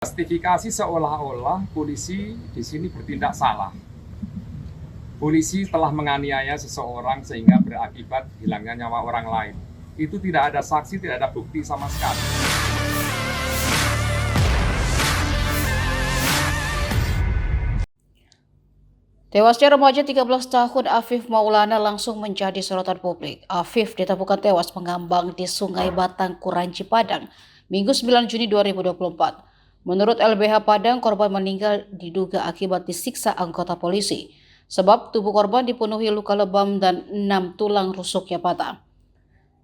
Justifikasi seolah-olah polisi di sini bertindak salah. Polisi telah menganiaya seseorang sehingga berakibat hilangnya nyawa orang lain. Itu tidak ada saksi, tidak ada bukti sama sekali. Tewasnya remaja 13 tahun Afif Maulana langsung menjadi sorotan publik. Afif ditemukan tewas mengambang di Sungai Batang, Kuranci, Padang, Minggu 9 Juni 2024. Menurut LBH Padang, korban meninggal diduga akibat disiksa anggota polisi. Sebab tubuh korban dipenuhi luka lebam dan 6 tulang rusuknya patah.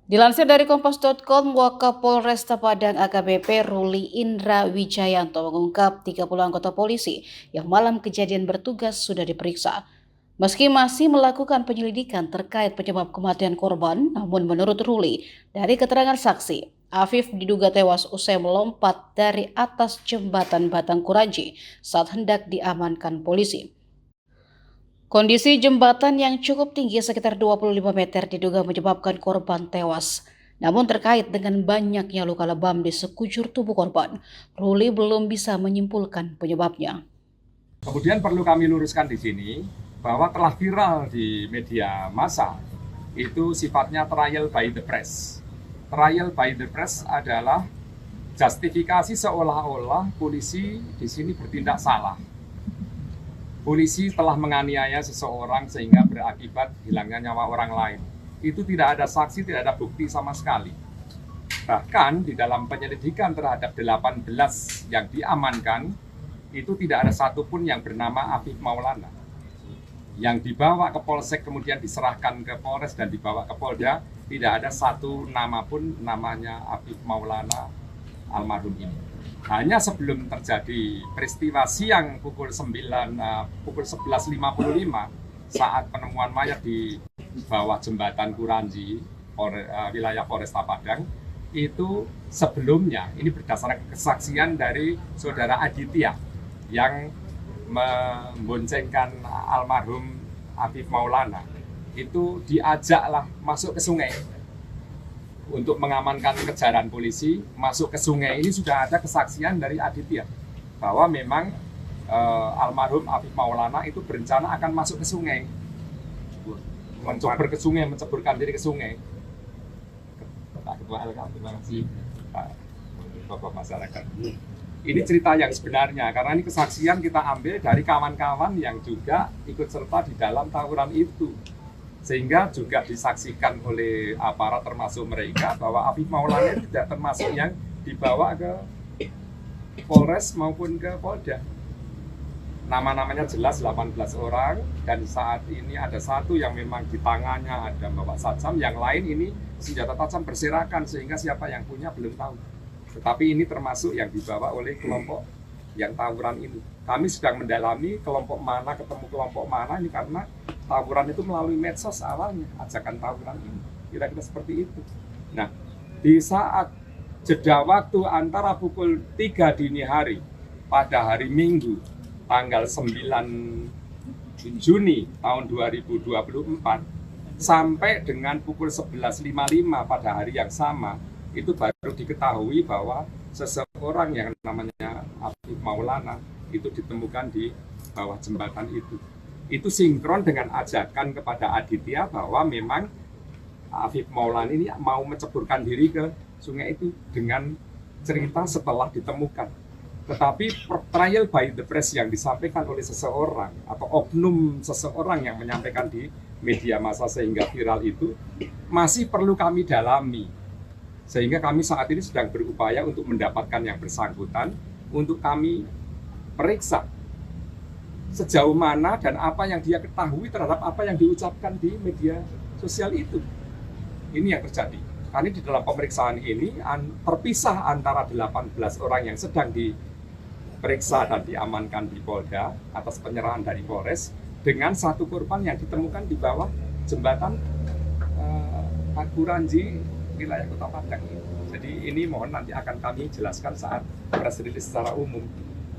Dilansir dari Kompas.com, Wakapolresta Padang AKBP Ruli Indra Wijayanto mengungkap 30 anggota polisi yang malam kejadian bertugas sudah diperiksa. Meski masih melakukan penyelidikan terkait penyebab kematian korban, namun menurut Ruli, dari keterangan saksi, Afif diduga tewas usai melompat dari atas jembatan Batang Kuranci saat hendak diamankan polisi. Kondisi jembatan yang cukup tinggi sekitar 25 meter diduga menyebabkan korban tewas. Namun terkait dengan banyaknya luka lebam di sekujur tubuh korban, Ruli belum bisa menyimpulkan penyebabnya. Kemudian perlu kami luruskan di sini bahwa telah viral di media massa itu sifatnya trial by the press. Trial by the press adalah justifikasi seolah-olah polisi di sini bertindak salah. Polisi telah menganiaya seseorang sehingga berakibat hilangnya nyawa orang lain. Itu tidak ada saksi, tidak ada bukti sama sekali. Bahkan di dalam penyelidikan terhadap 18 yang diamankan, itu tidak ada satupun yang bernama Afif Maulana. Yang dibawa ke Polsek kemudian diserahkan ke Polres dan dibawa ke Polda, tidak ada satu nama pun namanya Afif Maulana almarhum ini. Hanya sebelum terjadi peristiwa siang pukul 11.55 saat penemuan mayat di bawah jembatan Kuranci, wilayah Polresta Padang, itu sebelumnya, ini berdasarkan kesaksian dari saudara Aditya yang memboncengkan almarhum Afif Maulana, itu diajaklah masuk ke sungai untuk mengamankan kejaran polisi. Masuk ke sungai ini sudah ada kesaksian dari Aditya bahwa memang almarhum Afif Maulana itu berencana akan masuk ke sungai, menceburkan ke sungai, menceburkan diri ke sungai. Pak Ketua LK, terima kasih Pak Bapak masyarakat. Ini cerita yang sebenarnya karena ini kesaksian kita ambil dari kawan-kawan yang juga ikut serta di dalam tawuran itu. Sehingga juga disaksikan oleh aparat termasuk mereka bahwa Afif Maulana tidak termasuk yang dibawa ke Polres maupun ke Polda. Nama-namanya jelas 18 orang dan saat ini ada satu yang memang di tangannya ada bawa sajam, yang lain ini senjata tajam berserakan sehingga siapa yang punya belum tahu. Tetapi ini termasuk yang dibawa oleh kelompok yang tawuran ini. Kami sedang mendalami kelompok mana ketemu kelompok mana ini karena tawuran itu melalui medsos awalnya, ajakan tawuran ini. Kira-kira seperti itu. Nah, di saat jeda waktu antara pukul 3 dini hari pada hari Minggu tanggal 9 Juni tahun 2024 sampai dengan pukul 11.55 pada hari yang sama, itu baru diketahui bahwa seseorang yang namanya Afif Maulana itu ditemukan di bawah jembatan itu. Itu sinkron dengan ajakan kepada Aditya bahwa memang Afif Maulana ini mau menceburkan diri ke sungai itu dengan cerita setelah ditemukan. Tetapi trial by the press yang disampaikan oleh seseorang atau oknum seseorang yang menyampaikan di media massa sehingga viral itu masih perlu kami dalami. Sehingga kami saat ini sedang berupaya untuk mendapatkan yang bersangkutan untuk kami periksa sejauh mana dan apa yang dia ketahui terhadap apa yang diucapkan di media sosial itu. Ini yang terjadi. Karena di dalam pemeriksaan ini terpisah antara 18 orang yang sedang diperiksa dan diamankan di Polda atas penyerahan dari Polres dengan satu korban yang ditemukan di bawah jembatan Kuranci wilayah Kota Padang ini. Jadi ini mohon nanti akan kami jelaskan saat press release secara umum.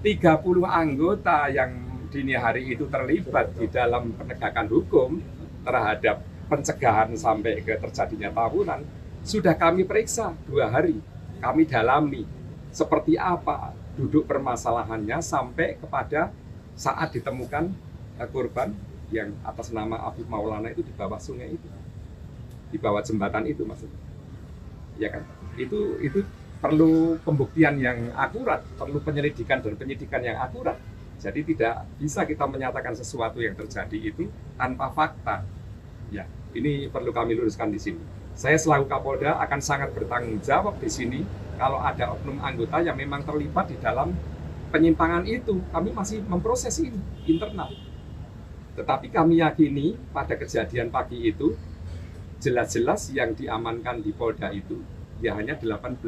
30 anggota yang dini hari itu terlibat di dalam penegakan hukum terhadap pencegahan sampai ke terjadinya tawuran sudah kami periksa 2 hari. Kami dalami seperti apa duduk permasalahannya sampai kepada saat ditemukan korban yang atas nama Afif Maulana itu di bawah sungai itu, di bawah jembatan itu maksudnya, ya kan? Itu perlu pembuktian yang akurat, perlu penyelidikan dan penyidikan yang akurat. Jadi tidak bisa kita menyatakan sesuatu yang terjadi itu tanpa fakta. Ya, ini perlu kami luruskan di sini. Saya selaku Kapolda akan sangat bertanggung jawab di sini kalau ada oknum anggota yang memang terlibat di dalam penyimpangan itu. Kami masih memproses ini internal. Tetapi kami yakini pada kejadian pagi itu jelas-jelas yang diamankan di Polda itu ya hanya 18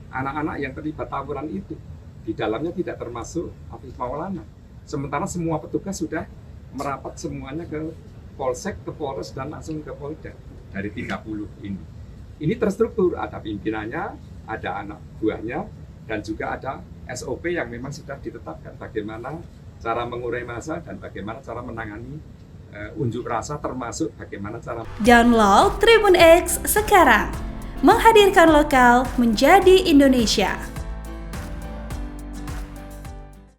anak-anak yang terlibat tawuran itu. Di dalamnya tidak termasuk Afif Maulana. Sementara semua petugas sudah merapat semuanya ke Polsek, ke Polres, dan langsung ke Polda dari 30 ini. Ini terstruktur, ada pimpinannya, ada anak buahnya, dan juga ada SOP yang memang sudah ditetapkan bagaimana cara mengurai massa dan bagaimana cara menangani unjuk rasa, termasuk bagaimana cara Download Tribun X sekarang, menghadirkan lokal menjadi Indonesia.